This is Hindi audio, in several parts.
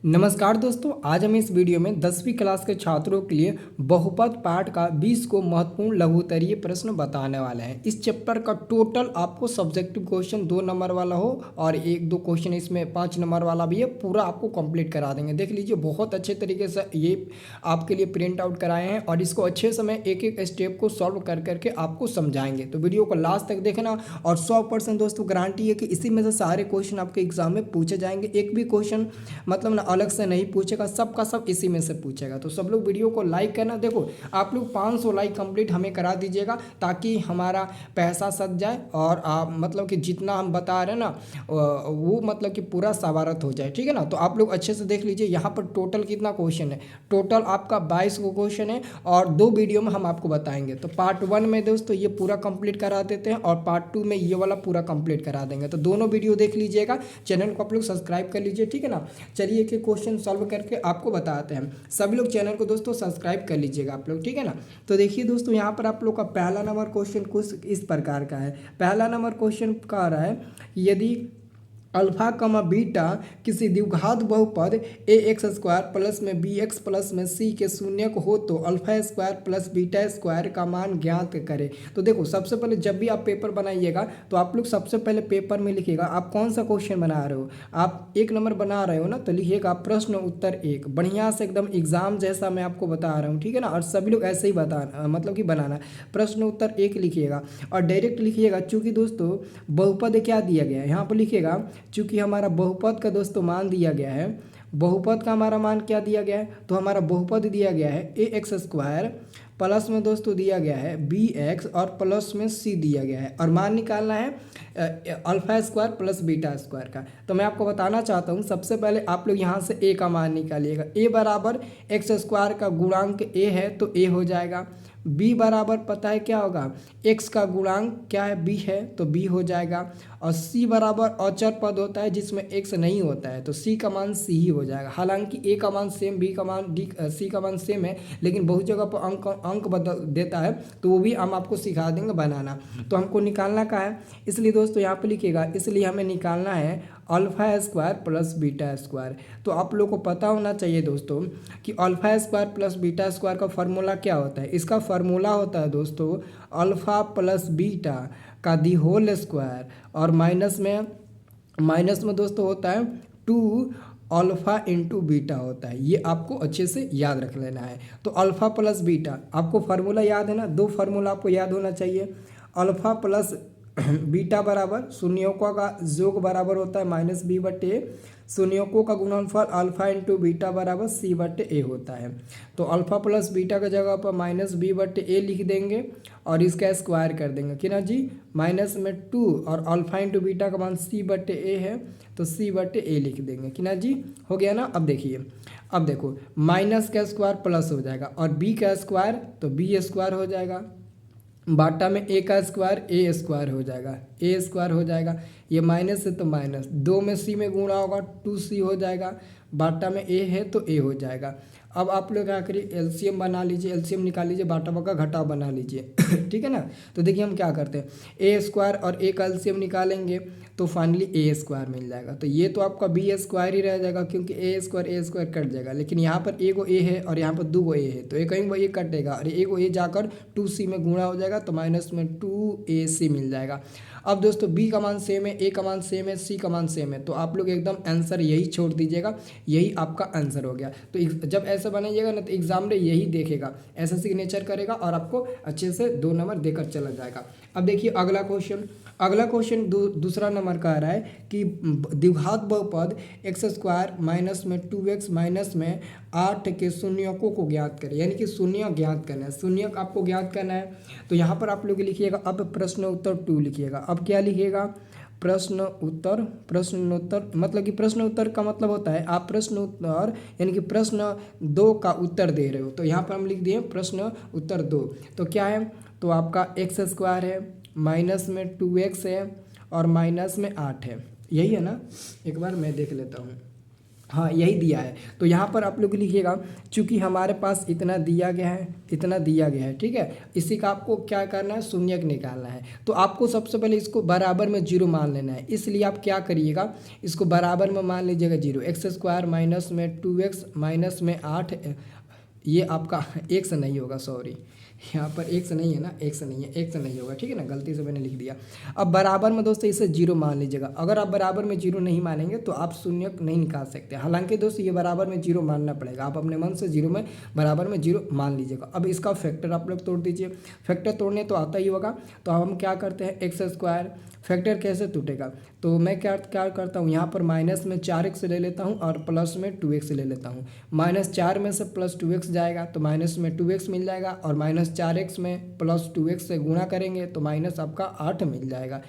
नमस्कार दोस्तों, आज हम इस वीडियो में 10वीं क्लास के छात्रों के लिए बहुपद पाठ का 20 को महत्वपूर्ण लघुत्तरीय प्रश्न बताने वाले हैं। इस चैप्टर का टोटल आपको सब्जेक्टिव क्वेश्चन 2 नंबर वाला हो और 1-2 क्वेश्चन इसमें 5 नंबर वाला भी है, पूरा आपको कंप्लीट करा देंगे। देख लीजिए, बहुत अच्छे तरीके से ये आपके लिए प्रिंट आउट कराए हैं और इसको अच्छे समय एक एक स्टेप को सॉल्व कर करके आपको समझाएंगे। तो वीडियो को लास्ट तक देखना और 100% दोस्तों गारंटी है कि इसी में से सारे क्वेश्चन आपके एग्जाम में पूछे जाएंगे। एक भी क्वेश्चन मतलब ना अलग से नहीं पूछेगा, सबका सब इसी में से पूछेगा। तो सब लोग वीडियो को लाइक करना। देखो, आप लोग 500 लाइक कंप्लीट हमें करा दीजिएगा ताकि हमारा पैसा सज जाए और आप मतलब कि जितना हम बता रहे हैं ना वो मतलब कि पूरा सवारत हो जाए। ठीक है ना। तो आप लोग अच्छे से देख लीजिए, यहाँ पर टोटल कितना क्वेश्चन है। टोटल आपका 22 को क्वेश्चन है और 2 वीडियो में हम आपको बताएंगे। तो पार्ट 1 में दोस्तों ये पूरा कंप्लीट करा देते हैं और पार्ट 2 में ये वाला पूरा कंप्लीट करा देंगे। तो दोनों वीडियो देख लीजिएगा, चैनल को आप लोग सब्सक्राइब कर लीजिए। ठीक है ना। चलिए एक क्वेश्चन सॉल्व करके आपको बताते हैं। सभी लोग चैनल को दोस्तों सब्सक्राइब कर लीजिएगा आप लोग। ठीक है ना। तो देखिए दोस्तों, यहाँ पर आप लोग का पहला नंबर क्वेश्चन कुछ इस प्रकार का है। पहला नंबर क्वेश्चन का रहा है, यदि अल्फा कमा बीटा किसी द्विघात बहुपद ए एक्स स्क्वायर प्लस में बी एक्स प्लस में सी के शून्य को हो तो alpha square plus beta square का मान ज्ञात करें। तो देखो, सबसे पहले जब भी आप पेपर बनाइएगा तो आप लोग सबसे पहले पेपर में लिखिएगा आप कौन सा क्वेश्चन बना रहे हो। आप 1 नंबर बना रहे हो ना, तो लिखिएगा प्रश्न उत्तर 1, बढ़िया से एकदम एग्जाम जैसा मैं आपको बता रहा हूँ। ठीक है ना। और सभी लोग ऐसे ही बता मतलब कि बनाना प्रश्न उत्तर 1 लिखिएगा और डायरेक्ट लिखिएगा। चूँकि दोस्तों बहुपद क्या दिया गया है, यहाँ पर लिखिएगा चूँकि हमारा बहुपद का दोस्तों मान दिया गया है, बहुपद का हमारा मान क्या दिया गया है, तो हमारा बहुपद दिया गया है ए एक्स स्क्वायर प्लस में दोस्तों दिया गया है बी एक्स और प्लस में सी दिया गया है और मान निकालना है alpha square plus beta square का। तो मैं आपको बताना चाहता हूँ, सबसे पहले आप लोग यहाँ से ए का मान निकालिएगा। ए बराबर एक्स स्क्वायर का गुणांक ए है तो ए हो जाएगा। बी बराबर पता है क्या होगा, एक्स का गुणांक क्या है, बी है तो बी हो जाएगा। और सी बराबर अचर पद होता है जिसमें एक्स नहीं होता है तो सी का मान सी ही हो जाएगा। हालांकि ए का मान सेम, बी का मान डी, सी का मान सेम है, लेकिन बहुत जगह पर अंक बदल देता है तो वो भी हम आपको सिखा देंगे बनाना। तो हमको निकालना का है, इसलिए दोस्तों यहाँ पे लिखिएगा, इसलिए हमें निकालना है alpha square plus beta square. तो आप लोग को पता होना चाहिए दोस्तों कि alpha square plus beta square का फार्मूला क्या होता है। इसका फार्मूला होता है दोस्तों अल्फा प्लस बीटा का दी होल स्क्वायर और माइनस में दोस्तों होता है 2 अल्फ़ा इंटू बीटा होता है। ये आपको अच्छे से याद रख लेना है। तो अल्फ़ा प्लस बीटा आपको फार्मूला याद है ना, 2 फार्मूला आपको याद होना चाहिए। अल्फ़ा प्लस बीटा बराबर शून्यों का योग बराबर होता है माइनस बी बटे ए, शून्यों का गुणनफल अल्फा इंटू बीटा बराबर सी बटे ए होता है। तो अल्फा प्लस बीटा का जगह पर माइनस बी बटे ए लिख देंगे और इसका स्क्वायर कर देंगे कि ना जी, माइनस में 2 और अल्फा इंटू बीटा का मान सी बटे ए है तो सी बटे ए लिख देंगे कि ना जी, हो गया ना। अब देखिए, अब देखो माइनस का स्क्वायर प्लस हो जाएगा और बी का स्क्वायर तो बी स्क्वायर हो जाएगा, बाटा में ए का स्क्वायर ए स्क्वायर हो जाएगा, ए स्क्वायर हो जाएगा। ये माइनस है तो माइनस, 2 में सी में गुणा होगा 2c हो जाएगा, बाटा में ए है तो ए हो जाएगा। अब आप लोग क्या करिए, एलसीएम बना लीजिए, एलसीएम निकाल लीजिए, बाटा बका घटाव बना लीजिए। ठीक है ना। तो देखिए हम क्या करते हैं, ए स्क्वायर और ए का एलसीएम निकालेंगे तो फाइनली ए स्क्वायर मिल जाएगा। तो ये तो आपका बी स्क्वायर ही रह जाएगा क्योंकि ए स्क्वायर कट जाएगा, लेकिन यहाँ पर ए को ए है और यहाँ पर 2 को ए है तो एक कहीं वो ए कटेगा और ए को ए जाकर 2c में गुणा हो जाएगा तो माइनस में 2ac मिल जाएगा। अब दोस्तों बी का मान सेम है, ए का मान सेम है, सी का मान सेम है, तो आप लोग एकदम आंसर यही छोड़ दीजिएगा, यही आपका आंसर हो गया। तो जब ऐसा बनाइएगा ना तो एग्जाम में यही देखेगा, ऐसा सिग्नेचर करेगा और आपको अच्छे से 2 नंबर देकर चला जाएगा। अब देखिए अगला क्वेश्चन दूसरा नंबर का आ रहा है कि द्विघात बहुपद एक्स स्क्वायर माइनस में 2x माइनस में 8 के शून्यकों को ज्ञात करें, यानी कि शून्य ज्ञात करना है, शून्य आपको ज्ञात करना है। तो यहाँ पर आप लोग लिखिएगा अब प्रश्न उत्तर 2 लिखिएगा। अब क्या लिखिएगा, प्रश्न उत्तर मतलब कि प्रश्न उत्तर का मतलब होता है आप प्रश्न उत्तर यानी कि प्रश्न 2 का उत्तर दे रहे हो। तो यहाँ पर हम लिख दिए प्रश्न उत्तर 2। तो क्या है, तो आपका एक्स स्क्वायर है, माइनस में 2x है और माइनस में 8 है, यही है ना। एक बार मैं देख लेता हूँ, हाँ यही दिया है। तो यहाँ पर आप लोग लिखिएगा, चूंकि हमारे पास इतना दिया गया है, इतना दिया गया है, ठीक है, इसी का आपको क्या करना है, शून्यक निकालना है। तो आपको सबसे पहले इसको बराबर में जीरो मान लेना है। इसलिए आप क्या करिएगा, इसको बराबर में मान लीजिएगा जीरो। एक्स स्क्वायर माइनस में 2x माइनस में 8, ये आपका एक से नहीं होगा, सॉरी यहाँ पर एक से नहीं है ना, एक से नहीं है, एक से नहीं होगा, ठीक है ना, गलती से मैंने लिख दिया। अब बराबर में दोस्तों इसे जीरो मान लीजिएगा। अगर आप बराबर में जीरो नहीं मानेंगे तो आप शून्य नहीं निकाल सकते। हालांकि दोस्तों ये बराबर में जीरो मानना पड़ेगा, आप अपने मन से जीरो में बराबर में जीरो मान लीजिएगा। अब इसका फैक्टर आप लोग तोड़ दीजिए। फैक्टर तोड़ने तो आता ही होगा। तो अब हम क्या करते हैं, एक्स स्क्वायर फैक्टर कैसे टूटेगा, तो मैं क्या क्या करता हूँ, यहाँ पर माइनस में 4x ले लेता हूँ और प्लस में 2x ले लेता हूँ। -4 में से प्लस 2x जाएगा तो माइनस में 2x मिल जाएगा, और -4x में प्लस 2x से गुणा करेंगे तो माइनस आपका 8 मिल जाएगा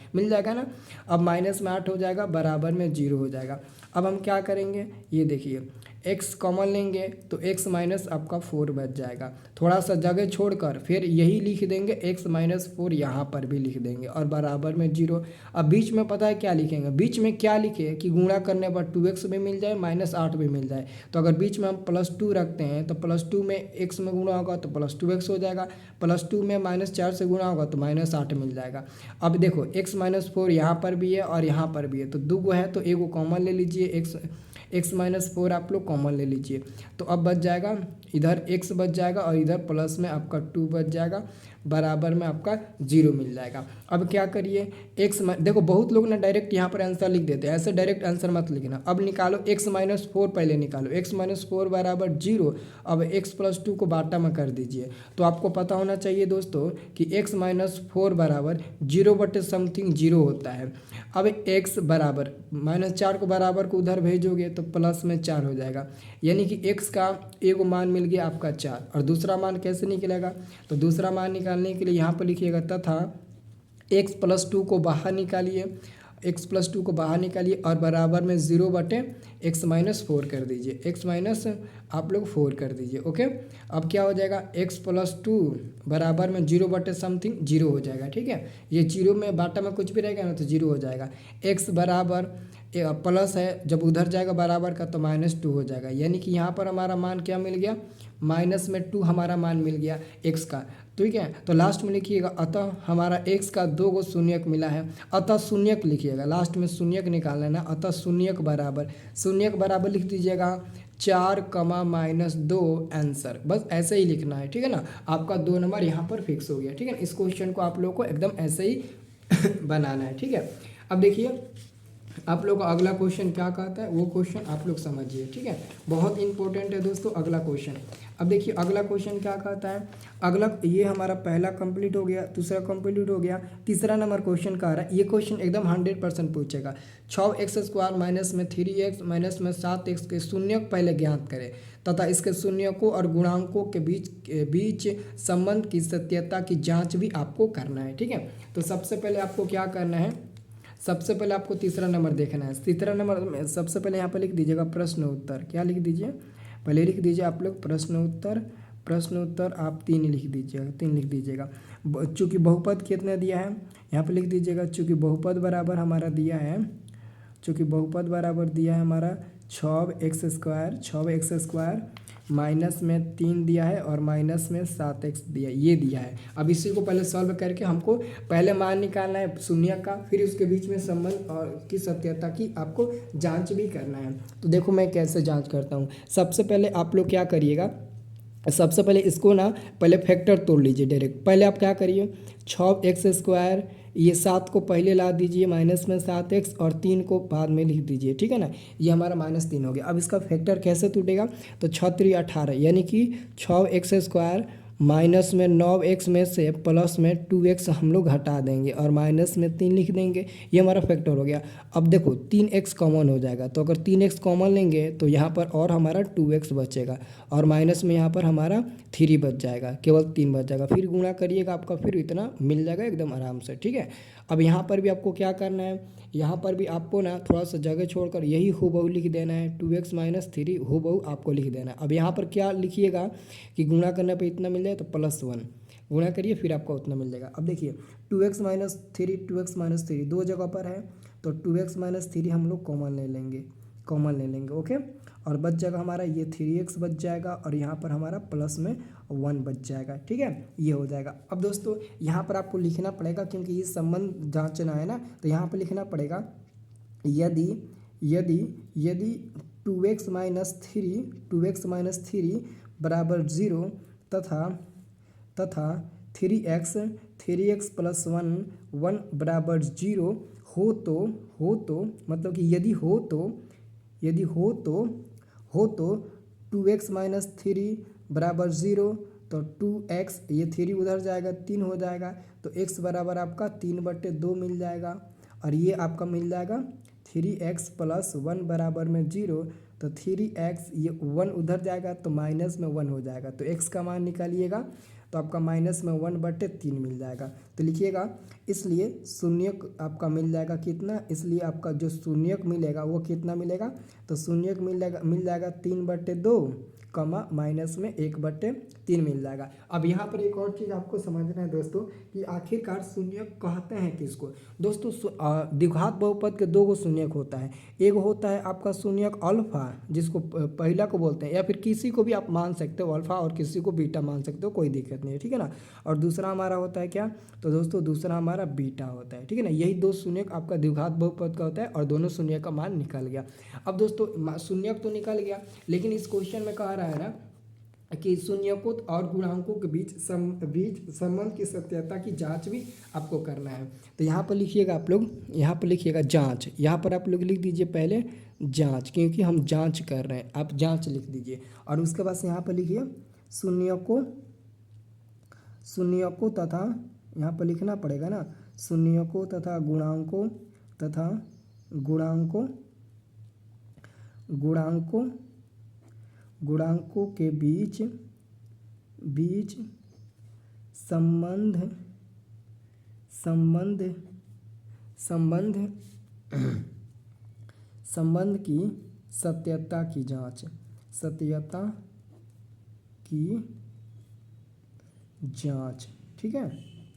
ना। अब माइनस में 8 हो जाएगा, बराबर में 0 हो जाएगा। अब हम क्या करेंगे, ये देखिए x कॉमन लेंगे तो x माइनस आपका 4 बच जाएगा। थोड़ा सा जगह छोड़कर फिर यही लिख देंगे, x माइनस 4 यहाँ पर भी लिख देंगे और बराबर में 0। अब बीच में पता है क्या लिखेंगे, बीच में क्या लिखे कि गुणा करने पर 2x भी मिल जाए -8 भी मिल जाए। तो अगर बीच में हम +2 रखते हैं तो +2 में x में गुणा होगा तो +2x हो जाएगा, +2 में -4 से गुणा होगा तो -8 मिल जाएगा। अब देखो x माइनस 4 यहाँ पर भी है और यहाँ पर भी है, तो दो है तो एक कॉमन ले लीजिए, x माइनस 4 आप लोग कॉमन ले लीजिए। तो अब बच जाएगा, इधर x बच जाएगा और इधर प्लस में आपका 2 बच जाएगा, बराबर में आपका 0 मिल जाएगा। अब क्या करिए, देखो बहुत लोग ना डायरेक्ट यहाँ पर आंसर लिख देते हैं, ऐसे डायरेक्ट आंसर मत लिखना। अब निकालो x माइनस 4, पहले निकालो x माइनस 4 बराबर 0। अब x प्लस 2 को बाटा में कर दीजिए। तो आपको पता होना चाहिए दोस्तों कि x माइनस 4 बराबर 0/समथिंग 0 होता है। अब x बराबर -4 को बराबर को उधर भेजोगे तो प्लस में 4 हो जाएगा, यानी कि x का एक मान मिल गया आपका 4। और दूसरा मान कैसे निकलेगा, तो दूसरा मान निकालने के लिए यहाँ पर लिखिएगा तथा x प्लस 2 को बाहर निकालिए, x प्लस 2 को बाहर निकालिए और बराबर में 0/x माइनस 4 कर दीजिए, x माइनस आप लोग 4 कर दीजिए। ओके, अब क्या हो जाएगा, x प्लस 2 बराबर में 0/समथिंग 0 हो जाएगा, ठीक है। ये 0 में बाटा में कुछ भी रहेगा ना तो 0 हो जाएगा। x बराबर प्लस है, जब उधर जाएगा बराबर का तो -2 हो जाएगा, यानी कि यहाँ पर हमारा मान क्या मिल गया, -2 हमारा मान मिल गया x का, ठीक है। तो लास्ट में लिखिएगा अतः हमारा x का 2 गो शून्यक मिला है, अतः शून्यक लिखिएगा, लास्ट में शून्यक निकाल लेना। अतः शून्यक बराबर लिख दीजिएगा 4, -2 आंसर, बस ऐसे ही लिखना है, ठीक है ना। आपका 2 नंबर यहाँ पर फिक्स हो गया, ठीक है। इस क्वेश्चन को आप लोग को एकदम ऐसे ही बनाना है, ठीक है। अब देखिए आप लोग का अगला क्वेश्चन क्या कहता है, वो क्वेश्चन आप लोग समझिए, ठीक है। बहुत इंपॉर्टेंट है दोस्तों अगला क्वेश्चन। अब देखिए अगला क्वेश्चन क्या कहता है, अगला ये हमारा पहला कंप्लीट हो गया, दूसरा कंप्लीट हो गया, तीसरा नंबर क्वेश्चन का आ रहा है। ये क्वेश्चन एकदम 100% पूछेगा। 6x² माइनस में 3x माइनस में 7x के शून्यक पहले ज्ञात करें तथा इसके शून्यकों और गुणांकों के बीच संबंध की सत्यता की जाँच भी आपको करना है, ठीक है। तो सबसे पहले आपको क्या करना है, सबसे पहले आपको तीसरा नंबर देखना है। तीसरा नंबर में सबसे पहले यहाँ पर लिख दीजिएगा प्रश्न उत्तर, क्या लिख दीजिए, पहले लिख दीजिए आप लोग प्रश्न उत्तर आप 3 लिख दीजिएगा। चूँकि बहुपद कितना दिया है यहाँ पर लिख दीजिएगा, चूँकि बहुपद बराबर हमारा दिया है, हमारा 6x² माइनस में 3 दिया है और माइनस में 7x दिया है। अब इसी को पहले सॉल्व करके हमको पहले मान निकालना है शून्य का, फिर उसके बीच में संबंध और की सत्यता की आपको जांच भी करना है। तो देखो मैं कैसे जांच करता हूँ। सबसे पहले आप लोग क्या करिएगा, सबसे पहले इसको ना पहले फैक्टर तोड़ लीजिए डायरेक्ट। पहले आप क्या करिए, 6x², ये 7 को पहले ला दीजिए माइनस में 7x और 3 को बाद में लिख दीजिए, ठीक है ना। ये हमारा -3 हो गया। अब इसका फैक्टर कैसे टूटेगा, तो 6 3 18, यानी कि 6x² माइनस में 9x में से प्लस में 2x हम लोग हटा देंगे और माइनस में 3 लिख देंगे, ये हमारा फैक्टर हो गया। अब देखो 3x कॉमन हो जाएगा, तो अगर 3x कॉमन लेंगे तो यहाँ पर और हमारा 2x बचेगा और माइनस में यहाँ पर हमारा 3 बच जाएगा, केवल 3 बच जाएगा। फिर गुणा करिएगा, आपका फिर इतना मिल जाएगा एकदम आराम से, ठीक है। अब यहाँ पर भी आपको क्या करना है, यहाँ पर भी आपको ना थोड़ा सा जगह छोड़कर यही हूबहू लिख देना है, 2x माइनस 3 हूबहू आपको लिख देना है। अब यहाँ पर क्या लिखिएगा कि गुणा करने पे इतना मिल जाए तो +1 गुणा करिए फिर आपको उतना मिल जाएगा। अब देखिए 2x माइनस 3 दो जगह पर है तो 2x माइनस 3 हम लोग कॉमन ले लेंगे, कॉमन ले लेंगे। ओके, और बच जाएगा हमारा ये 3x बच जाएगा और यहाँ पर हमारा प्लस में 1 बच जाएगा। ठीक है, ये हो जाएगा। अब दोस्तों यहाँ पर आपको लिखना पड़ेगा, क्योंकि ये संबंध जांचना है ना, तो यहाँ पर लिखना पड़ेगा यदि यदि यदि 2x माइनस थ्री बराबर 0 तथा तथा 3x प्लस 1 बराबर 0 हो तो मतलब कि यदि हो तो 2x माइनस थ्री बराबर 0, तो 2x, ये 3 उधर जाएगा 3 हो जाएगा, तो x बराबर आपका 3/2 मिल जाएगा। और ये आपका मिल जाएगा 3x प्लस 1 बराबर में 0, तो 3x, ये 1 उधर जाएगा तो माइनस में 1 हो जाएगा, तो x का मान निकालिएगा तो आपका माइनस में 1/3 मिल जाएगा। तो लिखिएगा, इसलिए शून्यक आपका मिल जाएगा कितना, इसलिए आपका जो शून्यक मिलेगा वो कितना मिलेगा, तो शून्यक मिल जाएगा 3/2 कमा माइनस में 1/3 मिल जाएगा। अब यहाँ पर एक और चीज़ आपको समझना है दोस्तों कि आखिरकार शून्यक कहते हैं किसको। दोस्तों द्विघात बहुपद के 2 गो शून्यक होता है। एक होता है आपका शून्यक अल्फा, जिसको पहला को बोलते हैं, या फिर किसी को भी आप मान सकते हो अल्फा, और किसी को बीटा मान सकते हो, कोई दिक्कत नहीं है। ठीक है ना। और दूसरा हमारा होता है क्या, तो दोस्तों दूसरा हमारा बीटा होता है। ठीक है ना। यही 2 शून्यक आपका द्विघात बहुपद का होता है, और दोनों शून्यक का मान निकल गया। अब दोस्तों शून्यक तो निकल गया, लेकिन इस क्वेश्चन में कह रहा है ना कि शून्यकों और गुणांकों के बीच संबंध की सत्यता की जांच भी आपको करना है। तो यहाँ पर लिखिएगा आप लोग, यहाँ पर लिखिएगा जांच, यहाँ पर आप लोग लिख दीजिए पहले जांच, क्योंकि हम जांच कर रहे हैं, आप जांच लिख दीजिए। और उसके बाद यहाँ पर लिखिए शून्यकों तथा, यहाँ पर लिखना पड़ेगा ना, शून्यकों तथा गुणांकों के बीच संबंध की सत्यता की जांच, ठीक है,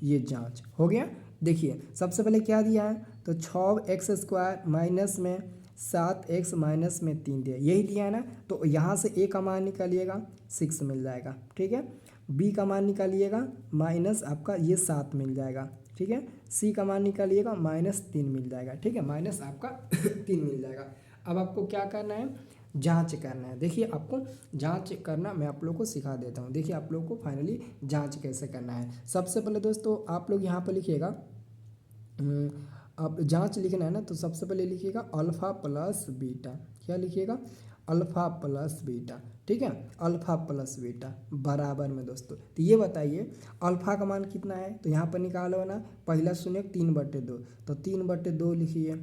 ये जांच हो गया। देखिए सबसे पहले क्या दिया है, तो 6x² माइनस में 7x माइनस में 3 दिया, यही दिया है ना। तो यहाँ से a का मान निकालिएगा 6 मिल जाएगा। ठीक है, b का मान निकालिएगा माइनस आपका ये 7 मिल जाएगा। ठीक है, c का मान निकालिएगा -3 मिल जाएगा। ठीक है, माइनस आपका 3 मिल जाएगा। अब आपको क्या करना है, जांच करना है। देखिए आपको जांच करना मैं आप लोग को सिखा देता हूँ। देखिए आप लोग को फाइनली जांच कैसे करना है। सबसे पहले दोस्तों आप लोग यहाँ पर लिखिएगा, आप जांच लिखना है ना, तो सबसे पहले लिखिएगा अल्फ़ा प्लस बीटा। क्या लिखिएगा, अल्फ़ा प्लस बीटा। ठीक है, अल्फ़ा प्लस बीटा बराबर में दोस्तों, तो ये बताइए अल्फ़ा का मान कितना है, तो यहाँ पर निकालो ना, पहला शून्यक 3/2, तो 3/2 लिखिए।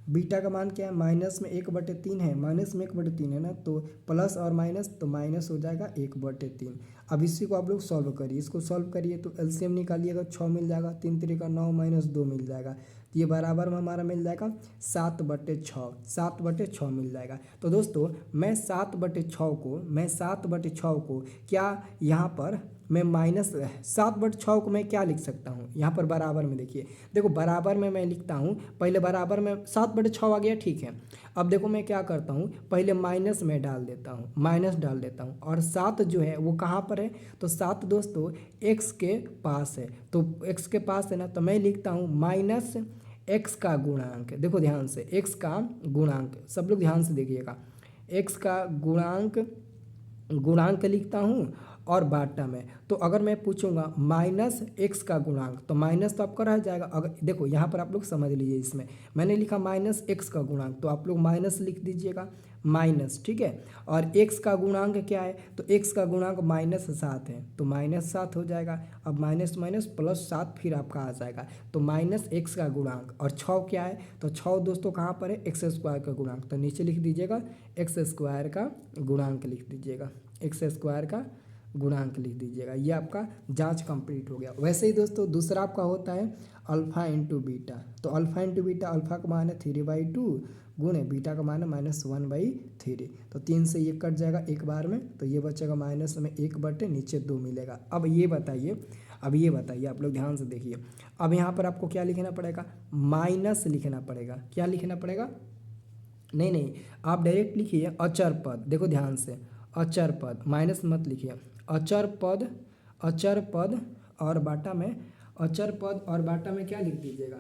बीटा का मान क्या है, माइनस में 1/3 है, माइनस में 1/3 है ना, तो प्लस और माइनस, तो माइनस हो जाएगा 1/3। अब इसी को आप लोग सॉल्व करिए, इसको सॉल्व करिए तो एलसीएम निकालिएगा, 6 मिल जाएगा, 3 3 का 9 -2 मिल जाएगा, तो ये बराबर में हमारा मिल जाएगा 7/6 मिल जाएगा। तो दोस्तों मैं 7/6 को क्या यहाँ पर मैं -7/6 को मैं क्या लिख सकता हूँ, यहाँ पर बराबर में देखिए, देखो बराबर में मैं लिखता हूँ, पहले बराबर में 7/6 आ गया। ठीक है, अब देखो मैं क्या करता हूँ, पहले माइनस में डाल देता हूँ, और 7 जो है वो कहाँ पर है, तो 7 दोस्तों x के पास है, तो x के पास है ना, तो मैं लिखता हूँ माइनस x का गुणांक। देखो ध्यान से, x का गुणांक, सब लोग ध्यान से देखिएगा, x का गुणांक लिखता हूँ और बाटा में। तो अगर मैं पूछूंगा -x का गुणांक, तो माइनस तो आपका रह जाएगा। अगर देखो यहाँ पर आप लोग समझ लीजिए, इसमें मैंने लिखा -x का गुणांक, तो आप लोग माइनस लिख दीजिएगा, माइनस। ठीक है, और x का गुणांक क्या है, तो x का गुणांक -7 है, तो -7 हो जाएगा। अब माइनस माइनस प्लस 7 फिर आपका आ जाएगा, तो -x का गुणांक, और 6 क्या है, तो 6 दोस्तों कहाँ पर है, x² का गुणांक, तो नीचे लिख दीजिएगा x² का गुणांक लिख दीजिएगा, x² का गुणांक लिख दीजिएगा। ये आपका जांच कंप्लीट हो गया। वैसे ही दोस्तों दूसरा आपका होता है अल्फ़ा इंटू बीटा, तो अल्फ़ा इंटू बीटा, अल्फ़ा का मान है 3/2 गुणे बीटा का मान है -1/3, तो 3 से ये कट जाएगा एक बार में, तो ये बचेगा माइनस में 1/, नीचे 2 मिलेगा। अब ये बताइए आप लोग ध्यान से देखिए, अब यहाँ पर आपको क्या लिखना पड़ेगा, माइनस लिखना पड़ेगा। क्या लिखना पड़ेगा, नहीं नहीं, आप डायरेक्ट लिखिए अचर पद, देखो ध्यान से, अचर पद माइनस मत लिखिए, अचर पद, अचर पद और बाटा में, अचर पद और बाटा में क्या लिख दीजिएगा,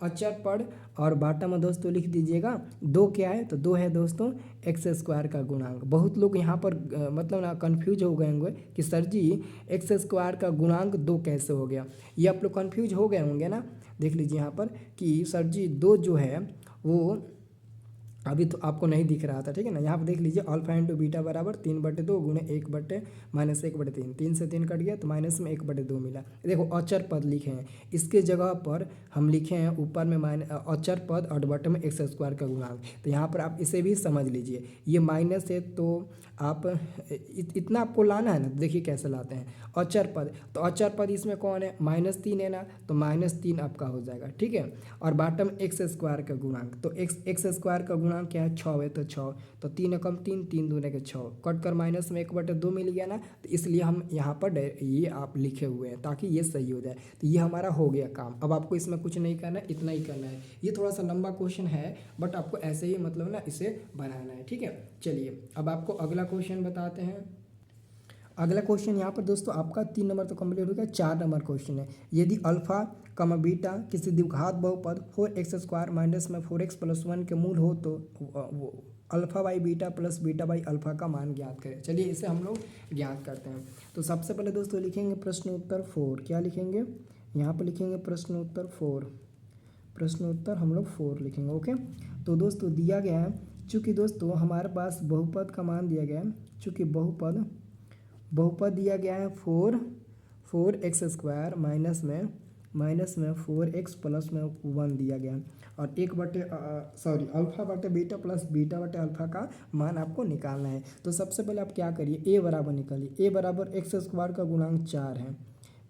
अचर पद और बाटा में दोस्तों लिख दीजिएगा दो, क्या है तो दो है दोस्तों एक्स स्क्वायर का गुणांक। बहुत लोग यहाँ पर मतलब ना कन्फ्यूज हो गए होंगे कि सर जी एक्स स्क्वायर का गुणांक दो कैसे हो गया, ये आप लोग कन्फ्यूज हो गए होंगे ना। देख लीजिए यहाँ पर कि सर जी दो जो है वो अभी तो आपको नहीं दिख रहा था, ठीक है ना। यहाँ पर देख लीजिए अल्फा इंटू बीटा बराबर 3/2 गुणे 1/-1/3, 3 से 3 कट गया तो माइनस में 1/2 मिला। देखो अचर पद लिखे हैं, इसके जगह पर हम लिखे हैं ऊपर में अचर पद और बटे में एक्स स्क्वायर का गुणांक। तो यहाँ पर आप इसे भी समझ लीजिए, ये माइनस है तो आप इतना आपको लाना है ना, देखिए कैसे लाते हैं अचर पद। तो अचर पद इसमें कौन है, -3 है ना, तो -3 आपका हो जाएगा, ठीक है। और बॉटम एक्स स्क्वायर का गुणांक, तो एक्स स्क्वायर का गुणांक क्या है 6 है, तो 6, तो 3 एकम 3, 3 दूने के 6, कट कर माइनस में 1/2 मिल गया ना, तो इसलिए हम यहाँ पर ये आप लिखे हुए हैं ताकि ये सही हो जाए। तो ये हमारा हो गया काम। अब आपको इसमें कुछ नहीं करना है, इतना ही करना है। ये थोड़ा सा लंबा क्वेश्चन है बट आपको ऐसे ही मतलब ना इसे बनाना है, ठीक है। चलिए अब आपको अगला क्वेश्चन बताते हैं। अगला क्वेश्चन यहाँ पर दोस्तों आपका 3 नंबर तो कंप्लीट हो गया, 4 नंबर क्वेश्चन है। यदि अल्फा कमा बीटा किसी द्विघात बहुपद 4x² माइनस में 4x + 1 के मूल हो तो वो alpha by beta plus beta by alpha का मान ज्ञात करें। चलिए इसे हम लोग ज्ञात करते हैं। तो सबसे पहले दोस्तों लिखेंगे प्रश्न उत्तर 4, क्या लिखेंगे यहाँ पर लिखेंगे प्रश्न उत्तर 4, प्रश्न उत्तर हम लोग 4 लिखेंगे, ओके। तो दोस्तों दिया गया है, चूँकि दोस्तों हमारे पास बहुपद का मान दिया गया है, चूँकि बहुपद दिया गया है 4x² माइनस में 4x + में 1 दिया गया है और अल्फा बटे बीटा प्लस बीटा बटे अल्फा का मान आपको निकालना है। तो सबसे पहले आप क्या करिए, ए बराबर निकालिए, ए बराबर x² का गुणांक 4 है,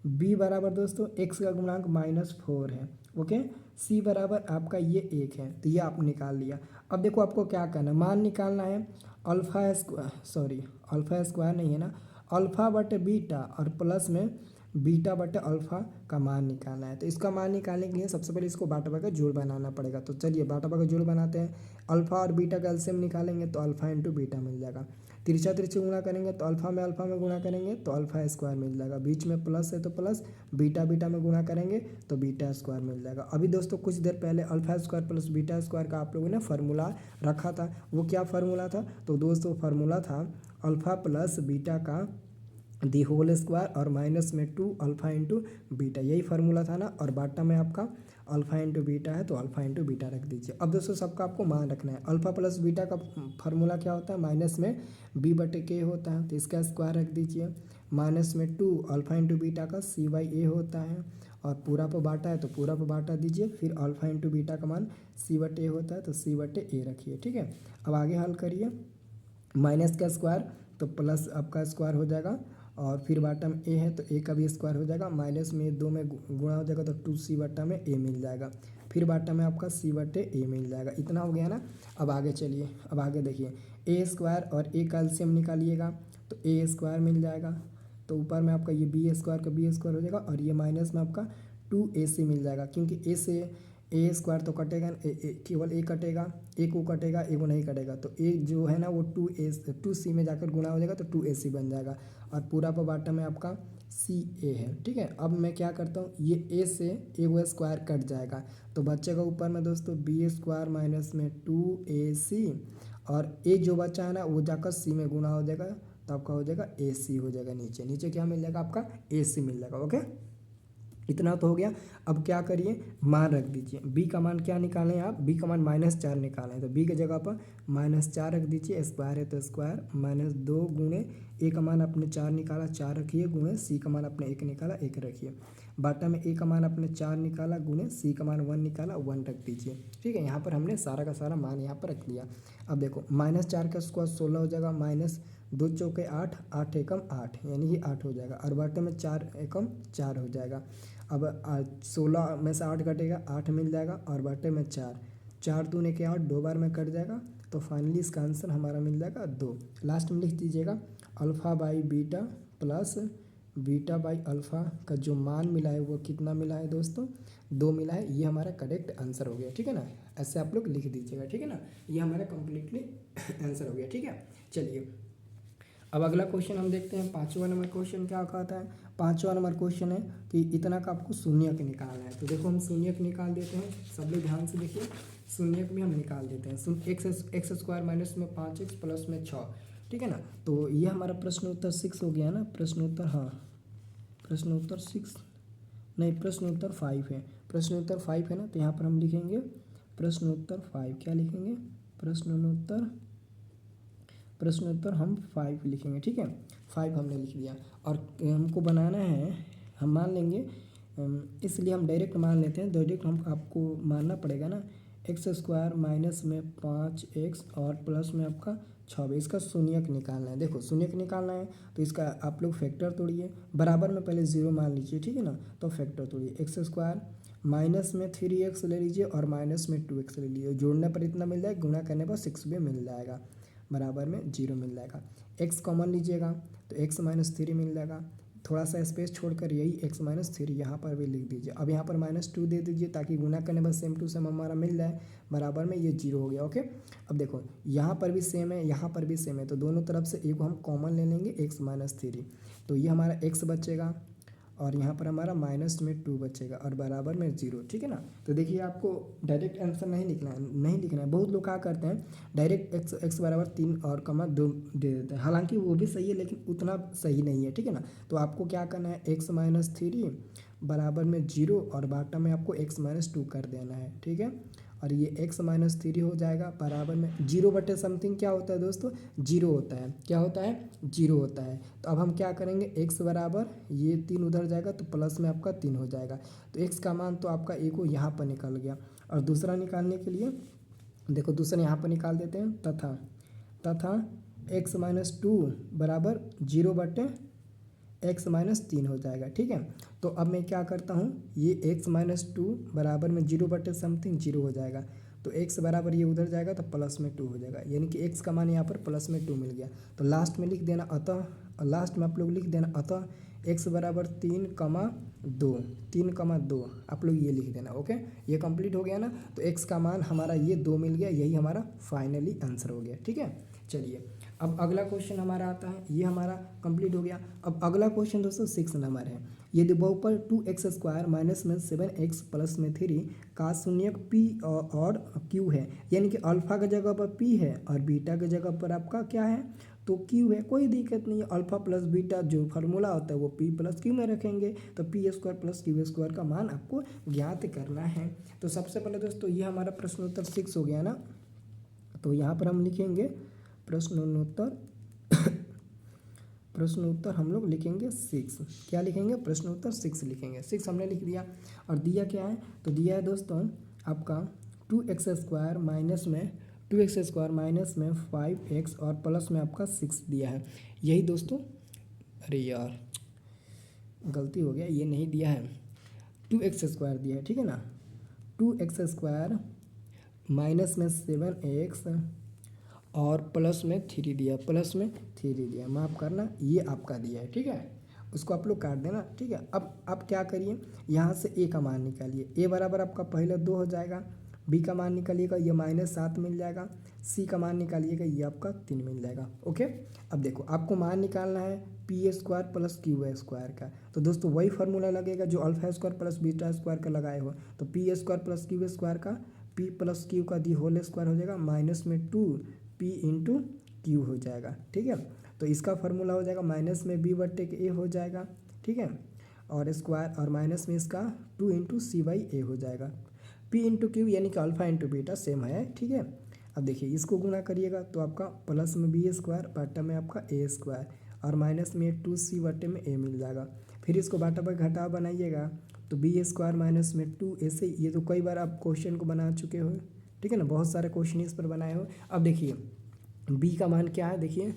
बी बराबर दोस्तों x का गुणांक -4 है, ओके। सी बराबर आपका ये 1 है, तो ये आप निकाल लिया। अब देखो आपको क्या करना है, मान निकालना है अल्फा स्क्वायर नहीं है ना, अल्फा बटे बीटा और प्लस में बीटा बटे अल्फा का मान निकालना है। तो इसका मान निकालने के लिए सबसे पहले इसको बाटा का जोड़ बनाना पड़ेगा। तो चलिए बाटा का जोड़ बनाते हैं। अल्फा और बीटा का एलसीएम निकालेंगे तो अल्फा इंटू बीटा मिल जाएगा, तिरछा तिरछी गुणा करेंगे तो अल्फा में गुणा करेंगे तो अल्फा स्क्वायर मिल जाएगा, बीच में प्लस है तो प्लस, बीटा में गुणा करेंगे तो बीटा स्क्वायर मिल जाएगा। अभी दोस्तों कुछ देर पहले alpha square plus beta square का आप लोगों ने फार्मूला रखा था, वो क्या फार्मूला था, तो दोस्तों फार्मूला था अल्फा प्लस बीटा का दी होल स्क्वायर और माइनस में 2 अल्फा इंटू बीटा, यही फार्मूला था ना। और बाटा में आपका अल्फा इंटू बीटा है तो अल्फा इंटू बीटा रख दीजिए। अब दोस्तों सबका आपको मान रखना है, अल्फा प्लस बीटा का फार्मूला क्या होता है, माइनस में बी बटे के होता है, तो इसका स्क्वायर रख दीजिए, माइनस में 2 अल्फा इंटू बीटा का c/a होता है, और पूरा पर बाटा है तो पूरा पर बाटा दीजिए, फिर अल्फा इंटू बीटा का मान c/a होता है तो c/a रखिए, ठीक है। अब आगे हल करिए, माइनस का स्क्वायर तो प्लस आपका स्क्वायर हो जाएगा, और फिर बाटा में ए है तो ए का भी स्क्वायर हो जाएगा, माइनस में 2 में गुणा हो जाएगा तो 2c बटा में ए मिल जाएगा, फिर बाटा में आपका c बटे ए मिल जाएगा। इतना हो गया ना। अब आगे चलिए, अब आगे देखिए, ए स्क्वायर और ए का एलसीएम निकालिएगा तो ए स्क्वायर मिल जाएगा, तो ऊपर में आपका ये बी स्क्वायर का बी स्क्वायर हो जाएगा, और ये माइनस में आपका 2ac मिल जाएगा, क्योंकि ए से ए स्क्वायर तो कटेगा, केवल ए कटेगा, ए को कटेगा, ए को नहीं कटेगा, तो ए जो है ना वो 2c में जाकर गुणा हो जाएगा तो 2ac बन जाएगा, और पूरा पर बाटा में आपका ca है, ठीक है। अब मैं क्या करता हूँ, ये a से ए वो स्क्वायर कट जाएगा तो बच्चे का ऊपर में दोस्तों बी स्क्वायर माइनस में 2ac, और ए जो बचा है ना वो जाकर c में गुणा हो जाएगा तो आपका हो जाएगा ac हो जाएगा, नीचे क्या मिल जाएगा आपका ac मिल जाएगा, ओके। इतना तो हो गया। अब क्या करिए, मान रख दीजिए, b का मान क्या निकालें आप, b का मान -4 निकालें, तो b की जगह पर -4 रख दीजिए, स्क्वायर है तो स्क्वायर, -2 गुणे a का मान अपने 4 निकाला 4 रखिए, गुणे c का मान अपने 1 निकाला 1 रखिए, बाटा में a का मान अपने 4 निकाला, गुणे c का मान 1 निकाला 1 रख दीजिए, ठीक है। यहाँ पर हमने सारा का सारा मान यहाँ पर रख दिया। अब देखो -4 का स्क्वायर 16 हो जाएगा, -2 चौके 8, 8 एकम 8 यानी कि 8 हो जाएगा, और बाटे में 4 एकम 4 हो जाएगा। अब 16 में से 8 कटेगा, 8 मिल जाएगा, और बाटे में 4, 4 दूने के 8 2 बार में कट जाएगा, तो फाइनली इसका आंसर हमारा मिल जाएगा 2। लास्ट में लिख दीजिएगा alpha by beta plus beta by alpha का जो मान मिला है वो कितना मिला है दोस्तों, 2 मिला है। ये हमारा करेक्ट आंसर हो गया, ठीक है ना। ऐसे आप लोग लिख दीजिएगा, ठीक है ना। ये हमारा कम्प्लीटली आंसर हो गया, ठीक है। चलिए अब अगला क्वेश्चन हम देखते हैं। 5वां नंबर क्वेश्चन क्या कहता है। 5वां नंबर क्वेश्चन है कि इतना का आपको शून्यक निकालना है। तो देखो हम शून्यक निकाल देते हैं, सब लोग ध्यान से देखिए। शून्यक भी हम निकाल देते हैं। एक्स स्क्वायर माइनस में 5x प्लस में 6, ठीक है ना। तो ये हमारा प्रश्न उत्तर 6 हो गया ना। प्रश्न उत्तर, हाँ प्रश्न उत्तर 6 नहीं, प्रश्न उत्तर 5 है। प्रश्न उत्तर 5 है ना, तो यहाँ पर हम लिखेंगे प्रश्न उत्तर 5। क्या लिखेंगे, प्रश्न उत्तर हम 5 लिखेंगे, ठीक है। 5 हमने लिख दिया। और हमको बनाना है, हम मान लेंगे, इसलिए हम डायरेक्ट मान लेते हैं। डायरेक्ट हम आपको मानना पड़ेगा ना। एक्स स्क्वायर माइनस में 5x और प्लस में आपका 6, इसका शून्यक निकालना है। देखो शून्यक निकालना है तो इसका आप लोग फैक्टर तोड़िए, बराबर में पहले 0 मान लीजिए, ठीक है ना। तो फैक्टर तोड़िए, एक्स स्क्वायर माइनस में 3x ले लीजिए और माइनस में 2x ले लीजिए। जोड़ने पर इतना मिल जाएगा, गुणा करने पर 6 भी मिल जाएगा, बराबर में 0 मिल जाएगा। x कॉमन लीजिएगा तो x माइनस 3 मिल जाएगा। थोड़ा सा स्पेस छोड़कर यही x माइनस 3 यहाँ पर भी लिख दीजिए। अब यहाँ पर -2 दे दीजिए ताकि गुना करने पर सेम टू सेम हमारा मिल जाए, बराबर में ये 0 हो गया। ओके, अब देखो यहाँ पर भी सेम है, यहाँ पर भी सेम है, तो दोनों तरफ से एक हम कॉमन ले लेंगे, x माइनस 3। तो ये हमारा x बचेगा और यहाँ पर हमारा माइनस में 2 बचेगा और बराबर में 0, ठीक है ना। तो देखिए आपको डायरेक्ट आंसर नहीं लिखना है। बहुत लोग क्या करते हैं डायरेक्ट x बराबर 3 और कमा 2 दे देते हैं। हालांकि वो भी सही है लेकिन उतना सही नहीं है, ठीक है ना। तो आपको क्या करना है, x माइनस 3 बराबर में 0 और बाटा में आपको x माइनस 2 कर देना है, ठीक है। और ये x माइनस 3 हो जाएगा बराबर में 0 बटे समथिंग क्या होता है दोस्तों, 0 होता है। क्या होता है, 0 होता है। तो अब हम क्या करेंगे, x बराबर ये 3 उधर जाएगा तो प्लस में आपका 3 हो जाएगा। तो x का मान तो आपका एक को यहाँ पर निकल गया। और दूसरा निकालने के लिए देखो दूसरा यहाँ पर निकाल देते हैं, तथा x माइनस 2 बराबर 0 बटे x माइनस 3 हो जाएगा, ठीक है। तो अब मैं क्या करता हूँ, ये x माइनस 2 बराबर में 0 बटे समथिंग 0 हो जाएगा। तो x बराबर ये उधर जाएगा तो प्लस में 2 हो जाएगा, यानी कि x का मान यहाँ पर प्लस में 2 मिल गया। तो लास्ट में लिख देना अतः, लास्ट में आप लोग लिख देना अतः x बराबर 3,2 आप लोग ये लिख देना। ओके, ये कंप्लीट हो गया ना। तो x का मान हमारा ये 2 मिल गया, यही हमारा फाइनली आंसर हो गया, ठीक है। चलिए अब अगला क्वेश्चन हमारा आता है, ये हमारा कंप्लीट हो गया। अब अगला क्वेश्चन दोस्तों 6 नंबर है। यदि बहुपद 2x स्क्वायर माइनस में 7x प्लस में 3 का शून्यक p और q है, यानी कि अल्फा की जगह पर p है और बीटा की जगह पर आपका क्या है, तो q है। कोई दिक्कत नहीं है, अल्फा प्लस बीटा जो फार्मूला होता है वो p प्लस q में रखेंगे। तो p square plus q square का मान आपको ज्ञात करना है। तो सबसे पहले दोस्तों ये हमारा प्रश्न उत्तर 6 हो गया ना। तो यहाँ पर हम लिखेंगे प्रश्नोत्तर हम लोग लिखेंगे 6। क्या लिखेंगे, प्रश्नोत्तर 6 लिखेंगे। 6 हमने लिख दिया। और दिया क्या है, तो दिया है दोस्तों आपका 2x स्क्वायर माइनस में 5x और प्लस में आपका 6 दिया है। यही दोस्तों, अरे यार गलती हो गया, ये नहीं दिया है, 2x स्क्वायर दिया है, ठीक है ना। 2x स्क्वायर माइनस में 7x और प्लस में 3 दिया, माफ़ करना, ये आपका दिया है, ठीक है। उसको आप लोग काट देना, ठीक है। अब क्या करिए, यहाँ से a का मान निकालिए। a बराबर आपका पहले 2 हो जाएगा, b का मान निकालिएगा, ये -7 मिल जाएगा, c का मान निकालिएगा, ये आपका 3 मिल जाएगा। ओके, अब देखो आपको मान निकालना है p square plus q square का। तो दोस्तों वही फार्मूला लगेगा जो alpha square plus beta square का लगाए हो। तो p square plus q square का p प्लस q का दी होल स्क्वायर हो जाएगा, माइनस में 2 p इंटू क्यू हो जाएगा, ठीक है। तो इसका फार्मूला हो जाएगा माइनस में b बट्टे के a हो जाएगा, ठीक है। और स्क्वायर और माइनस में इसका 2 इंटू सी बाई ए हो जाएगा। p इंटू क्यू यानी कि अल्फा इंटू बीटा सेम है, ठीक है। अब देखिए इसको गुना करिएगा तो आपका प्लस में b स्क्वायर बट्टा में आपका a स्क्वायर और माइनस में 2c बट्टे में a मिल जाएगा। फिर इसको बाटा पर घटाव बनाइएगा तो b स्क्वायर माइनस में 2 ऐसे, ये तो कई बार आप क्वेश्चन को बना चुके हो, ठीक है ना, बहुत सारे क्वेश्चन इस पर बनाए हो। अब देखिए b का मान क्या है, देखिए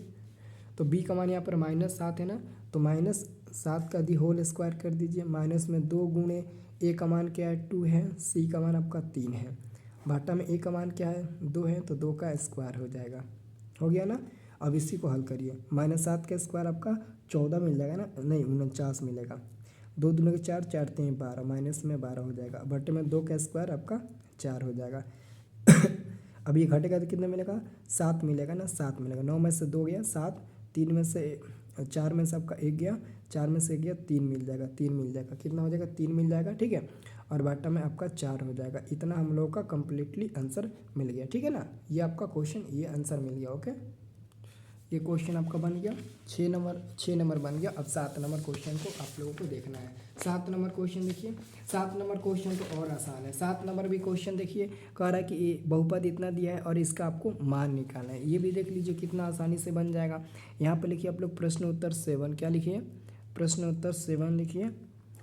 तो b का मान यहाँ पर -7 है ना, तो -7 का दी होल स्क्वायर कर दीजिए, माइनस में 2 गुणे a का मान क्या है 2 है, c का मान आपका 3 है, भाटा में a का मान क्या है 2 है, तो 2 का स्क्वायर हो जाएगा, हो गया ना। अब इसी को हल करिए, -7 का स्क्वायर आपका 14 मिल जाएगा ना, नहीं 49 मिलेगा। 2 दूनी के 4, 4 3 12, माइनस में 12 हो जाएगा, बटे में 2 का स्क्वायर आपका 4 हो जाएगा। अब ये घटेगा तो कितना मिलेगा, 7 मिलेगा ना, 7 मिलेगा। 9 में से 2 गया 7, 3 में से 4 में से आपका 1 गया, 4 में से 1 गया 3 मिल जाएगा, 3 मिल जाएगा, कितना हो जाएगा 3 मिल जाएगा, ठीक है। और बाटा में आपका 4 हो जाएगा। इतना हम लोगों का कंप्लीटली आंसर मिल गया, ठीक है ना। ये आपका क्वेश्चन, ये आंसर मिल गया, ओके। ये क्वेश्चन आपका बन गया 6 नंबर बन गया। अब 7 नंबर क्वेश्चन को आप लोगों को देखना है। 7 नंबर क्वेश्चन देखिए, 7 नंबर क्वेश्चन तो और आसान है। 7 नंबर भी क्वेश्चन देखिए, कह रहा है कि ये बहुपद इतना दिया है और इसका आपको मान निकालना है। ये भी देख लीजिए कितना आसानी से बन जाएगा। यहाँ पर लिखिए आप लोग प्रश्न उत्तर 7, क्या लिखिए, प्रश्न उत्तर 7 लिखिए,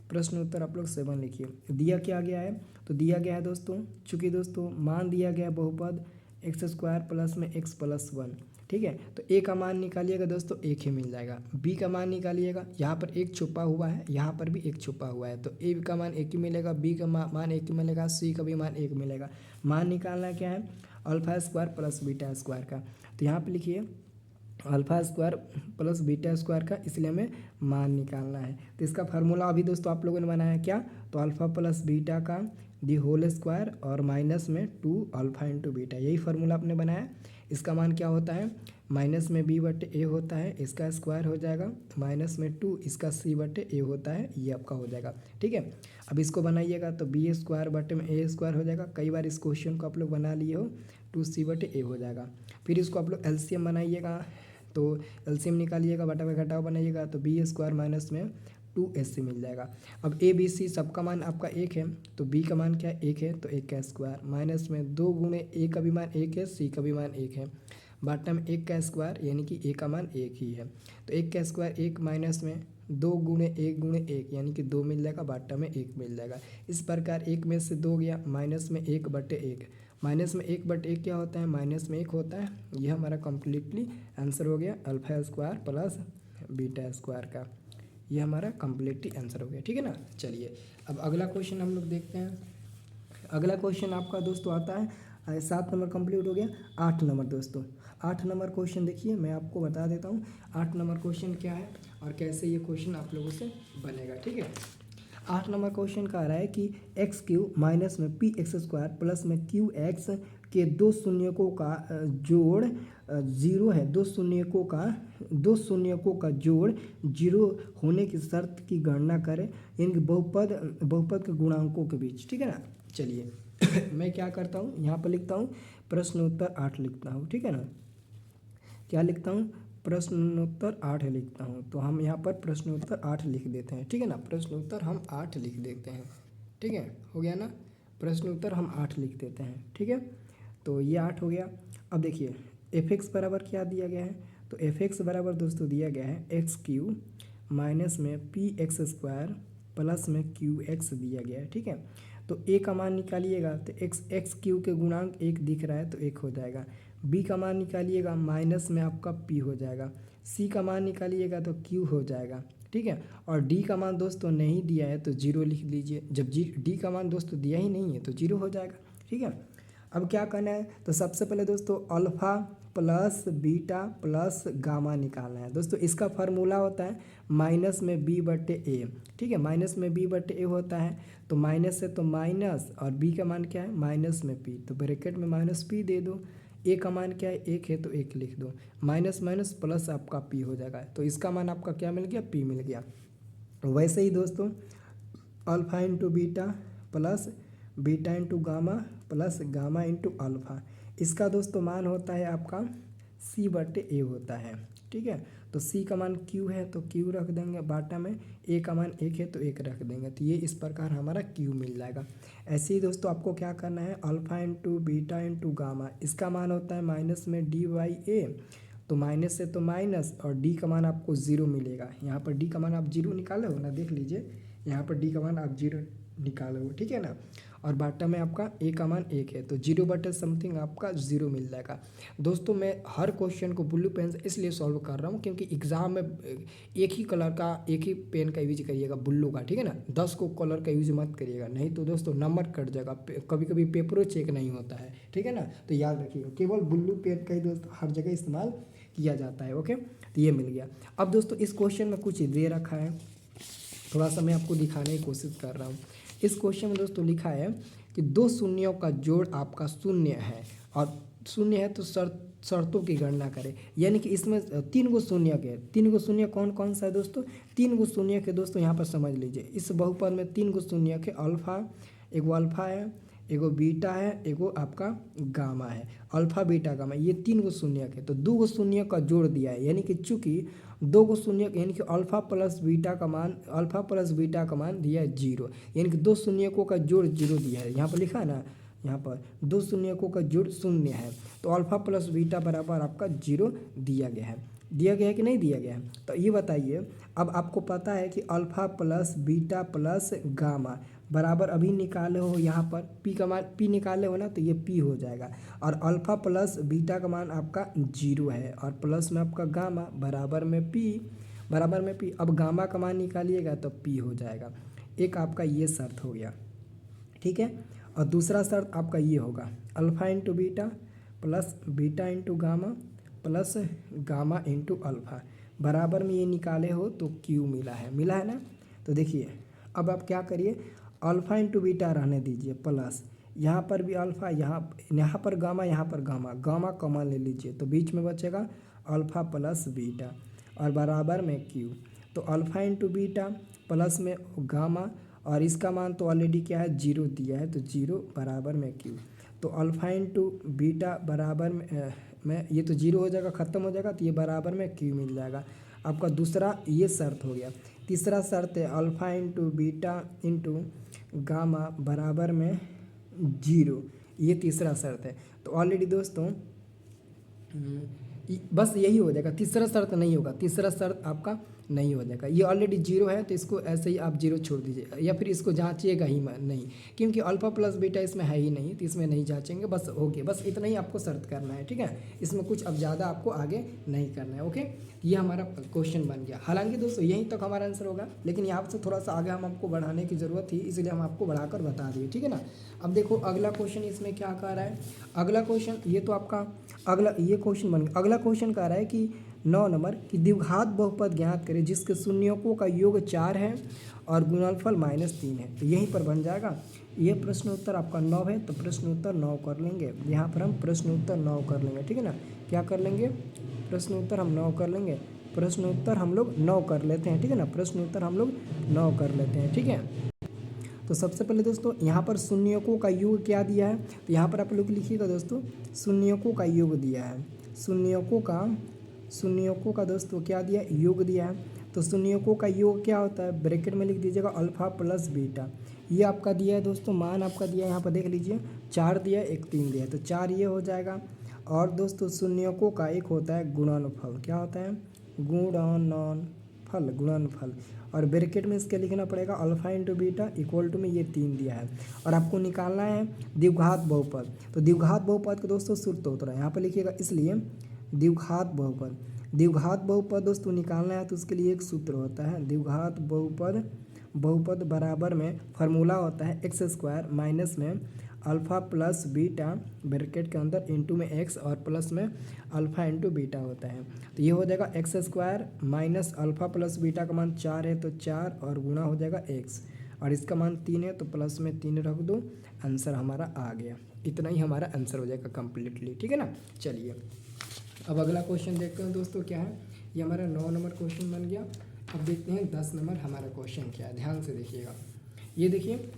प्रश्न उत्तर आप लोग 7 लिखिए। दिया क्या गया है, तो दिया गया है दोस्तों, चूँकि दोस्तों मान दिया गया है बहुपद x² प्लस में x प्लस 1, ठीक है। तो ए का मान निकालिएगा दोस्तों, एक ही मिल जाएगा। बी का मान निकालिएगा, यहाँ पर एक छुपा हुआ है, यहाँ पर भी एक छुपा हुआ है, तो ए का मान एक ही मिलेगा, बी का मान एक ही मिलेगा, सी का भी मान एक मिलेगा। मान निकालना क्या है, alpha square plus beta square का। तो यहाँ पर लिखिए alpha square plus beta square का, इसलिए हमें मान निकालना है। तो इसका फार्मूला अभी दोस्तों आप लोगों ने बनाया क्या, तो अल्फा प्लस बीटा का दी होल स्क्वायर और माइनस में 2 अल्फा इंटू बीटा, यही फार्मूला आपने बनाया। इसका मान क्या होता है, माइनस में बी बटे ए होता है, इसका स्क्वायर हो जाएगा, माइनस में 2 इसका सी बटे ए होता है, ये आपका हो जाएगा, ठीक है। अब इसको बनाइएगा तो बी स्क्वायर बटे में ए स्क्वायर हो जाएगा। कई बार इस क्वेश्चन को आप लोग बना लिए हो, 2c बटे ए हो जाएगा। फिर इसको आप लोग एलसीएम बनाइएगा, तो एलसीएम निकालिएगा, बटा में घटाव बनाइएगा, तो बी स्क्वायर माइनस में 2ac मिल जाएगा। अब ए बी सी सबका मान आपका एक है, तो बी का मान क्या है, एक है, तो एक का स्क्वायर माइनस में 2 गुणे ए का भी मान एक है, सी का भी मान एक है, बाटा में 1 का स्क्वायर यानी कि ए का मान एक ही है, तो 1 का स्क्वायर 1 माइनस में 2 गुणे 1 यानी कि 2 मिल जाएगा, बाटा में 1 मिल जाएगा। इस प्रकार 1 में से 2 गया, माइनस में 1 बटे 1, माइनस में 1 बटे 1 क्या होता है, माइनस में 1 होता है। यह हमारा कम्प्लीटली आंसर हो गया alpha square plus beta square का, ये हमारा कम्प्लीटली आंसर हो गया, ठीक है ना। चलिए अब अगला क्वेश्चन हम लोग देखते हैं। अगला क्वेश्चन आपका दोस्तों आता है, 7 नंबर कंप्लीट हो गया। 8 नंबर दोस्तों, 8 नंबर क्वेश्चन देखिए, मैं आपको बता देता हूँ 8 नंबर क्वेश्चन क्या है और कैसे ये क्वेश्चन आप लोगों से बनेगा, ठीक है। 8 नंबर क्वेश्चन का आ रहा है कि x³ माइनस में px² प्लस में qx के दो शून्यकों का जोड़ 0 है, दो शून्यकों का जोड़ 0 होने की शर्त की गणना करें इनके बहुपद के गुणांकों के बीच, ठीक है ना। चलिए मैं क्या करता हूँ, यहाँ पर लिखता हूँ प्रश्न उत्तर 8 लिखता हूँ, ठीक है ना। क्या लिखता हूँ, प्रश्नोत्तर 8 लिखता हूँ। तो हम यहाँ पर प्रश्नोत्तर 8 लिख देते हैं, ठीक है ना। प्रश्नोत्तर हम 8 लिख देते हैं, ठीक है, हो गया ना। प्रश्नोत्तर हम 8 लिख देते हैं, ठीक है। तो ये 8 हो गया। अब देखिए f(x) बराबर क्या दिया गया है, तो f(x) बराबर दोस्तों दिया गया है x³ माइनस में px² प्लस में qx दिया गया है, ठीक है। तो a का मान निकालिएगा, तो x³ के गुणांक 1 दिख रहा है तो 1 हो जाएगा। b का मान निकालिएगा, माइनस में आपका p हो जाएगा। c का मान निकालिएगा तो q हो जाएगा, ठीक है। और d का मान दोस्तों नहीं दिया है तो 0 लिख लीजिए। जब d का मान दोस्तों दिया ही नहीं है तो 0 हो जाएगा, ठीक है। अब क्या करना है, तो सबसे पहले दोस्तों alpha plus beta plus gamma निकालना है। दोस्तों इसका फार्मूला होता है माइनस में बी बटे ए, ठीक है। माइनस में बी बटे ए होता है, तो माइनस है तो माइनस, और बी का मान क्या है, माइनस में पी, तो ब्रैकेट में माइनस पी दे दो। ए का मान क्या है, 1 है तो 1 लिख दो, माइनस माइनस प्लस आपका पी हो जाएगा। तो इसका मान आपका क्या मिल गया, पी मिल गया। वैसे ही दोस्तों alpha into beta plus beta into gamma plus gamma into alpha, इसका दोस्तों मान होता है आपका c बटे ए होता है, ठीक है। तो c का मान q है तो q रख देंगे, बाटा में a का मान 1 है तो 1 रख देंगे, तो ये इस प्रकार हमारा q मिल जाएगा। ऐसे ही दोस्तों आपको क्या करना है, alpha into beta into gamma, इसका मान होता है माइनस में d/a, तो माइनस से तो माइनस, और d का मान आपको 0 मिलेगा। यहाँ पर d का मान आप 0 निकाले हो ना, देख लीजिए यहाँ पर d का मान आप 0 निकाले हो, ठीक है ना। और बाटा में आपका a का मान 1 है तो 0 बटे समथिंग आपका 0 मिल जाएगा। दोस्तों मैं हर क्वेश्चन को ब्लू पेन से इसलिए सॉल्व कर रहा हूँ क्योंकि एग्ज़ाम में एक ही कलर का, एक ही पेन का यूज करिएगा, ब्लू का, ठीक है ना। 10 को कलर का यूज मत करिएगा, नहीं तो दोस्तों नंबर कट जाएगा, कभी कभी पेपरों चेक नहीं होता है, ठीक है ना। तो याद रखिएगा केवल ब्लू पेन का ही दोस्तों हर जगह इस्तेमाल किया जाता है। ओके, तो ये मिल गया। अब दोस्तों इस क्वेश्चन में कुछ दे रखा है, थोड़ा सा मैं आपको दिखाने की कोशिश कर रहा हूँ। इस क्वेश्चन में दोस्तों लिखा है कि दो शून्यों का जोड़ आपका शून्य है और शून्य है तो शर्तों की गणना करें। यानी कि इसमें 3 गो शून्य के, 3 गो शून्य कौन कौन सा है दोस्तों? 3 गो शून्य के दोस्तों यहाँ पर समझ लीजिए, इस बहुपद में 3 गो शून्य के अल्फा, एगो अल्फा है, एगो बीटा है, एगो आपका गामा है। अल्फा बीटा गामा ये 3 गो शून्य के, तो 2 गो शून्य का जोड़ दिया है। यानी कि चूंकि 2 गो शून्य यानी कि अल्फा प्लस बीटा का मान दिया है 0, यानी कि 2 शून्यकों का जोड़ 0 दिया है। यहाँ पर लिखा है ना, यहाँ पर 2 शून्यकों का जोड़ शून्य है, तो अल्फा प्लस बीटा बराबर आपका 0 दिया गया है। दिया गया है कि नहीं दिया गया है? तो ये बताइए, अब आपको पता है कि alpha plus beta plus gamma बराबर अभी निकाले हो, यहाँ पर पी का मान पी निकाले हो ना, तो ये पी हो जाएगा। और अल्फा प्लस बीटा का मान आपका 0 है और प्लस में आपका गामा बराबर में पी। अब गामा का मान निकालिएगा तो पी हो जाएगा। एक आपका ये शर्त हो गया, ठीक है। और दूसरा शर्त आपका ये होगा, alpha into beta plus beta into gamma plus gamma into alpha बराबर में ये निकाले हो तो क्यू मिला है ना। तो देखिए अब आप क्या करिए, अल्फा इंटू बीटा रहने दीजिए प्लस यहाँ पर भी अल्फा, यहाँ पर गामा कॉमन ले लीजिए, तो बीच में बचेगा अल्फा प्लस बीटा और बराबर में क्यू। तो अल्फा इंटू बीटा प्लस में गामा और इसका मान तो ऑलरेडी क्या है 0 दिया है, तो 0 बराबर में क्यू। तो अल्फा इंटू बीटा बराबर में ये तो 0 हो जाएगा, ख़त्म हो जाएगा, तो ये बराबर में क्यू मिल जाएगा। आपका दूसरा ये शर्त हो गया। तीसरा शर्त है alpha into beta into gamma बराबर में 0, ये तीसरा शर्त है। तो ऑलरेडी दोस्तों बस यही हो जाएगा, तीसरा शर्त नहीं होगा, तीसरा शर्त आपका नहीं हो जाएगा। ये ऑलरेडी 0 है तो इसको ऐसे ही आप 0 छोड़ दीजिए, या फिर इसको जांचिएगा ही नहीं, क्योंकि अल्फा प्लस बीटा इसमें है ही नहीं, तो इसमें नहीं जांचेंगे। बस ओके, बस इतना ही आपको शर्त करना है, ठीक है। इसमें कुछ अब ज़्यादा आपको आगे नहीं करना है। ओके, ये हमारा क्वेश्चन बन गया। हालांकि दोस्तों यहीं तक हमारा आंसर होगा, लेकिन यहाँ से थोड़ा सा आगे हम आपको बढ़ाने की ज़रूरत थी, इसलिए हम आपको बढ़ाकर बता दिए, ठीक है ना। अब देखो अगला क्वेश्चन इसमें क्या कह रहा है। अगला क्वेश्चन ये तो आपका ये क्वेश्चन बन गया। अगला क्वेश्चन कह रहा है कि 9 नंबर की द्विघात बहुपद ज्ञात करें जिसके शून्यों का योग 4 है और गुणनफल -3 है। तो यहीं पर बन जाएगा। ये प्रश्न उत्तर आपका 9 है, तो प्रश्न उत्तर 9 कर लेंगे। यहाँ पर हम प्रश्न उत्तर 9 कर लेंगे, ठीक है ना। क्या कर लेंगे? प्रश्न उत्तर हम 9 कर लेंगे। प्रश्न उत्तर हम लोग 9 कर लेते हैं, ठीक है ना। प्रश्न उत्तर हम लोग 9 कर लेते हैं, ठीक है। तो सबसे पहले दोस्तों यहाँ पर शून्यों का योग क्या दिया है, तो यहाँ पर आप लोग लिखिएगा दोस्तों, शून्यों का योग दिया है। शून्यों का दोस्तों क्या दिया? योग दिया है। तो शून्यों का योग क्या होता है? ब्रैकेट में लिख दीजिएगा अल्फा प्लस बीटा। ये आपका दिया है दोस्तों, मान आपका दिया है, यहाँ पर देख लीजिए 4 दिया है, 1 3 दिया है, तो 4 ये हो जाएगा। और दोस्तों शून्यों का एक होता है गुणनफल। क्या होता है? गुणनफल। और ब्रैकेट में इसके लिखना पड़ेगा alpha into beta equal to में ये 3 दिया है। और आपको निकालना है द्विघात बहुपद। तो द्विघात बहुपद के दोस्तों सूत्र होता है, यहाँ पर लिखिएगा, इसलिए द्विघात बहुपद दोस्तों निकालना है, तो उसके लिए एक सूत्र होता है। द्विघात बहुपद बराबर में फार्मूला होता है x² माइनस में अल्फ़ा प्लस बीटा ब्रैकेट के अंदर इंटू में x और प्लस में अल्फ़ा इंटू बीटा होता है। तो ये हो जाएगा x² minus alpha plus beta का मान 4 है, तो 4 और गुणा हो जाएगा x, और इसका मान 3 है, तो प्लस में 3 रख दो, आंसर हमारा आ गया। इतना ही हमारा आंसर हो जाएगा कम्प्लीटली, ठीक है ना। चलिए अब अगला क्वेश्चन देखते हैं दोस्तों क्या है। ये हमारा 9 नंबर क्वेश्चन बन गया। अब देखते हैं 10 नंबर हमारा क्वेश्चन क्या है, ध्यान से देखिएगा। ये देखिए,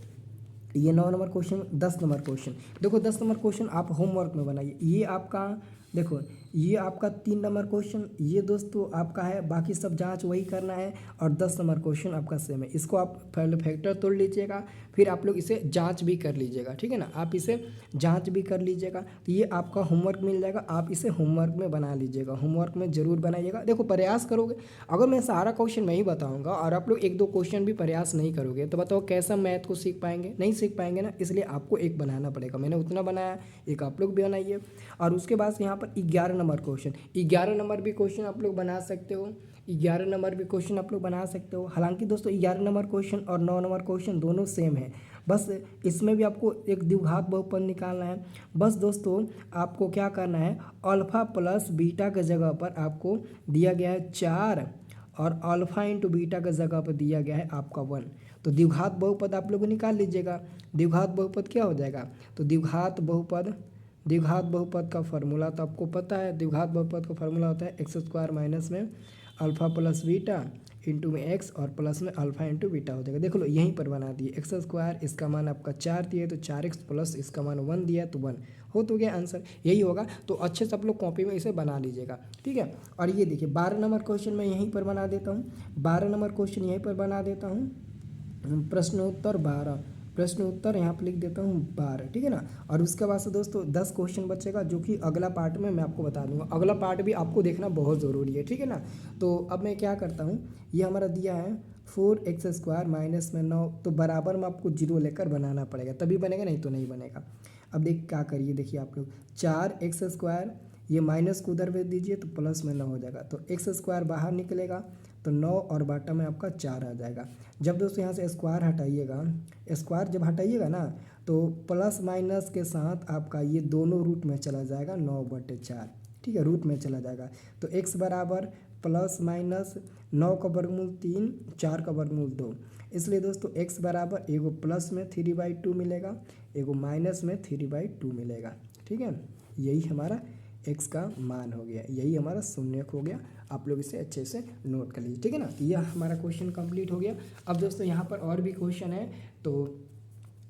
ये 9 नंबर क्वेश्चन, 10 नंबर क्वेश्चन। देखो 10 नंबर क्वेश्चन आप होमवर्क में बनाइए। ये आपका देखो, ये आपका 3 नंबर क्वेश्चन ये दोस्तों आपका है, बाकी सब जांच वही करना है। और 10 नंबर क्वेश्चन आपका सेम है। इसको आप पहले फैक्टर तोड़ लीजिएगा, फिर आप लोग इसे जांच भी कर लीजिएगा, ठीक है ना। आप इसे जांच भी कर लीजिएगा, तो ये आपका होमवर्क मिल जाएगा। आप इसे होमवर्क में बना लीजिएगा, होमवर्क में ज़रूर बनाइएगा। देखो प्रयास करोगे, अगर मैं सारा क्वेश्चन मैं ही बताऊँगा और आप लोग 1-2 क्वेश्चन भी प्रयास नहीं करोगे, तो बताओ कैसा मैथ को सीख पाएंगे? नहीं सीख पाएंगे ना। इसलिए आपको एक बनाना पड़ेगा। मैंने उतना बनाया, एक आप लोग भी बनाइए। और उसके बाद यहाँ पर 11 नंबर क्वेश्चन, 11 नंबर भी क्वेश्चन आप लोग बना सकते हो। 11 नंबर भी क्वेश्चन आप लोग बना सकते हो। हालांकि दोस्तों 11 नंबर क्वेश्चन और 9 नंबर क्वेश्चन दोनों सेम है, बस इसमें भी आपको एक द्विघात बहुपद निकालना है। बस दोस्तों आपको क्या करना है, अल्फ़ा प्लस बीटा के जगह पर आपको दिया गया है 4 और अल्फ़ा इंटू बीटा के जगह पर दिया गया है आपका 1। तो द्विघात बहुपद आप लोग निकाल लीजिएगा। द्विघात बहुपद क्या हो जाएगा, तो द्विघात बहुपद का फॉर्मूला तो आपको पता है। द्विघात बहुपद का फॉर्मूला होता है एक्स स्क्वायर माइनस में अल्फ़ा प्लस बीटा इंटू में एक्स और प्लस में अल्फ़ा इंटू बीटा हो जाएगा। देख लो यहीं पर बना दिए, एक्स स्क्वायर इसका मान आपका 4 दिया तो 4x प्लस इसका मान 1 दिया तो 1 हो तो गया आंसर, यही होगा। तो अच्छे से आप लोग कॉपी में इसे बना लीजिएगा, ठीक है। और ये देखिए 12 नंबर क्वेश्चन मैं यहीं पर बना देता हूँ, 12 नंबर क्वेश्चन यहीं पर बना देता हूँ। प्रश्न उत्तर 12, प्रश्न उत्तर यहाँ पर लिख देता हूँ 12, ठीक है ना। और उसके बाद से दोस्तों 10 क्वेश्चन बचेगा जो कि अगला पार्ट में मैं आपको बता दूंगा। अगला पार्ट भी आपको देखना बहुत ज़रूरी है, ठीक है ना। तो अब मैं क्या करता हूँ, ये हमारा दिया है 4x स्क्वायर माइनस में 9, तो बराबर में आपको 0 लेकर बनाना पड़ेगा तभी बनेगा, नहीं तो नहीं बनेगा। अब क्या करिए, देखिए आप लोग 4x स्क्वायर, ये माइनस को उधर भेज दीजिए तो प्लस में 9 हो जाएगा, तो एक्स स्क्वायर बाहर निकलेगा तो 9 और बाटा में आपका 4 आ जाएगा। जब दोस्तों यहाँ से स्क्वायर हटाइएगा, स्क्वायर जब हटाइएगा ना तो प्लस माइनस के साथ आपका ये दोनों रूट में चला जाएगा, 9/4, ठीक है, रूट में चला जाएगा। तो x बराबर प्लस माइनस 9 का वर्गमूल 3, 4 का वर्गमूल 2, इसलिए दोस्तों x बराबर एगो प्लस में 3/2 मिलेगा, एगो माइनस में 3/2 मिलेगा, ठीक है। यही हमारा x का मान हो गया, यही हमारा शून्यक हो गया। आप लोग इसे अच्छे से नोट कर लीजिए, ठीक है ना। तो यह हमारा क्वेश्चन कंप्लीट हो गया। अब दोस्तों यहाँ पर और भी क्वेश्चन है, तो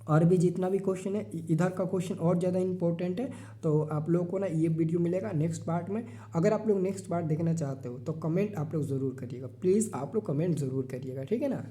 और भी जितना भी क्वेश्चन है, इधर का क्वेश्चन और ज़्यादा इंपॉर्टेंट है। तो आप लोगों को ना ये वीडियो मिलेगा नेक्स्ट पार्ट में। अगर आप लोग नेक्स्ट पार्ट देखना चाहते हो तो कमेंट आप लोग ज़रूर करिएगा, प्लीज़ आप लोग कमेंट ज़रूर करिएगा, ठीक है ना।